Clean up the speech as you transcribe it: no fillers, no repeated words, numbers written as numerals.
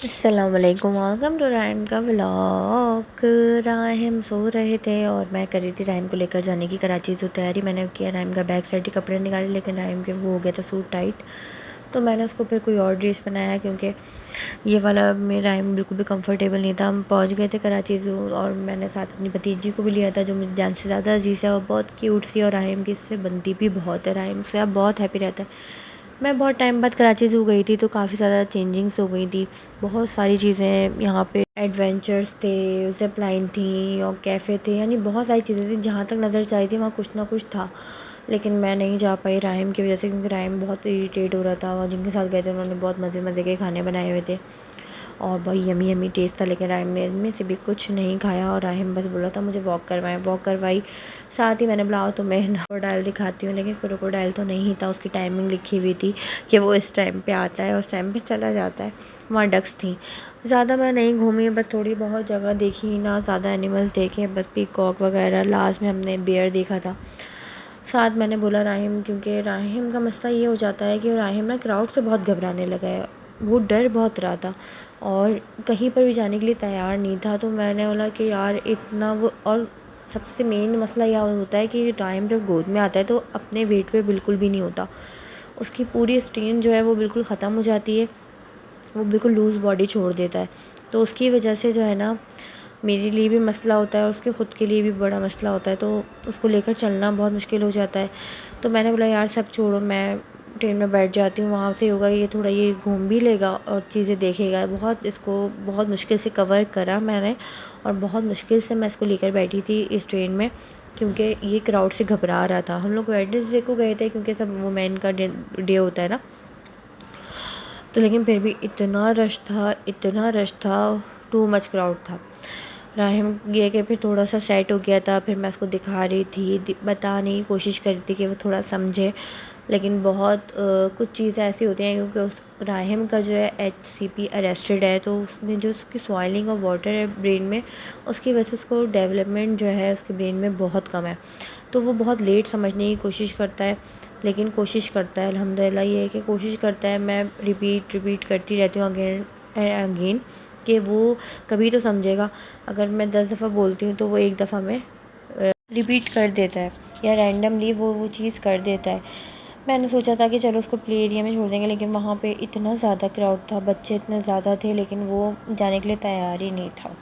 अस्सलाम वालेकुम, welcome to रायम का व्लॉग। रायम सो रहे थे और मैं कर रही थी रायम को लेकर जाने की कराची से तैयारी। मैंने किया रायम का बैग रेडी, कपड़े निकाले, लेकिन रायम के वो हो गया था सूट टाइट, तो मैंने उसको फिर कोई और ड्रेस बनाया क्योंकि ये वाला में रायम बिल्कुल भी कंफर्टेबल नहीं था। हम पहुंच गए थे कराची से और मैंने साथ अपनी भतीजी को भी लिया था जो मुझे जान से ज़्यादा अजीज़ है और बहुत क्यूट सी, और रायम की इससे बनती भी बहुत है। रायम से अब बहुत हैप्पी रहता है। मैं बहुत टाइम बाद कराची से हो गई थी तो काफ़ी ज़्यादा चेंजिंग्स हो गई थी। बहुत सारी चीज़ें यहाँ पे, एडवेंचर्स थे, ज़िप लाइन थी और कैफ़े थे, यानी बहुत सारी चीज़ें थी। जहाँ तक नज़र चाहिए थी वहाँ कुछ ना कुछ था, लेकिन मैं नहीं जा पाई राहिम की वजह से, क्योंकि राहिम बहुत इरिटेट हो रहा था। और जिनके साथ गए थे उन्होंने बहुत मज़े मज़े के खाने बनाए हुए थे और बहुत यमी यमी टेस्ट था, लेकिन राहिम ने इनमें से भी कुछ नहीं खाया और राहिम बस बोला था मुझे वॉक करवाई। साथ ही मैंने बुलाओ तो मैं क्रोकोडाइल दिखाती हूँ, लेकिन क्रोकोडाइल तो नहीं था। उसकी टाइमिंग लिखी हुई थी कि वो इस टाइम पे आता है, उस टाइम पे चला जाता है। वहाँ डक्स थी। ज़्यादा मैं नहीं घूमी, बस थोड़ी बहुत जगह देखी, ना ज़्यादा एनिमल्स देखे, बस पीकॉक वगैरह। लास्ट में हमने बेयर देखा था। साथ मैंने बोला राहिम, क्योंकि राहिम का मसला ये हो जाता है कि राहिम ना क्राउड से बहुत घबराने लगा है। वो डर बहुत रहा था और कहीं पर भी जाने के लिए तैयार नहीं था। तो मैंने बोला कि यार इतना वो, और सबसे मेन मसला यह होता है कि राहिम जब गोद में आता है तो अपने वेट पे बिल्कुल भी नहीं होता। उसकी पूरी स्ट्रेन जो है वो बिल्कुल ख़त्म हो जाती है, वो बिल्कुल लूज़ बॉडी छोड़ देता है। तो उसकी वजह से जो है ना, मेरे लिए भी मसला होता है और उसके ख़ुद के लिए भी बड़ा मसला होता है, तो उसको लेकर चलना बहुत मुश्किल हो जाता है। तो मैंने बोला यार सब छोड़ो, मैं ट्रेन में बैठ जाती हूँ, वहाँ से होगा ये थोड़ा, ये घूम भी लेगा और चीज़ें देखेगा। बहुत इसको बहुत मुश्किल से कवर करा मैंने और बहुत मुश्किल से मैं इसको लेकर बैठी थी इस ट्रेन में, क्योंकि ये क्राउड से घबरा रहा था। हम लोग वेडनेसडे को गए थे क्योंकि सब वुमेन का डे होता है ना, तो लेकिन फिर भी इतना रश था, इतना रश था, टू मच क्राउड था। राहिम ये कि फिर थोड़ा सा सेट हो गया था, फिर मैं उसको दिखा रही थी, बताने की कोशिश कर रही थी कि वो थोड़ा समझे, लेकिन बहुत कुछ चीज़ें ऐसी होती हैं क्योंकि उस राहिम का जो है HCP अरेस्टेड है, तो उसमें जो उसकी स्वेलिंग और वाटर है ब्रेन में, उसकी वजह से उसको डेवलपमेंट जो है उसके ब्रेन में बहुत कम है। तो वो बहुत लेट समझने की कोशिश करता है, लेकिन कोशिश करता है। अल्हम्दुलिल्लाह ये है कि कोशिश करता है। मैं रिपीट करती रहती हूँ अगेन एंड अगेन कि वो कभी तो समझेगा। अगर मैं 10 दफ़ा बोलती हूँ तो वो एक दफ़ा में रिपीट कर देता है या रैंडमली वो चीज़ कर देता है। मैंने सोचा था कि चलो उसको प्ले एरिया में छोड़ देंगे, लेकिन वहाँ पे इतना ज़्यादा क्राउड था, बच्चे इतने ज़्यादा थे, लेकिन वो जाने के लिए तैयार ही नहीं था।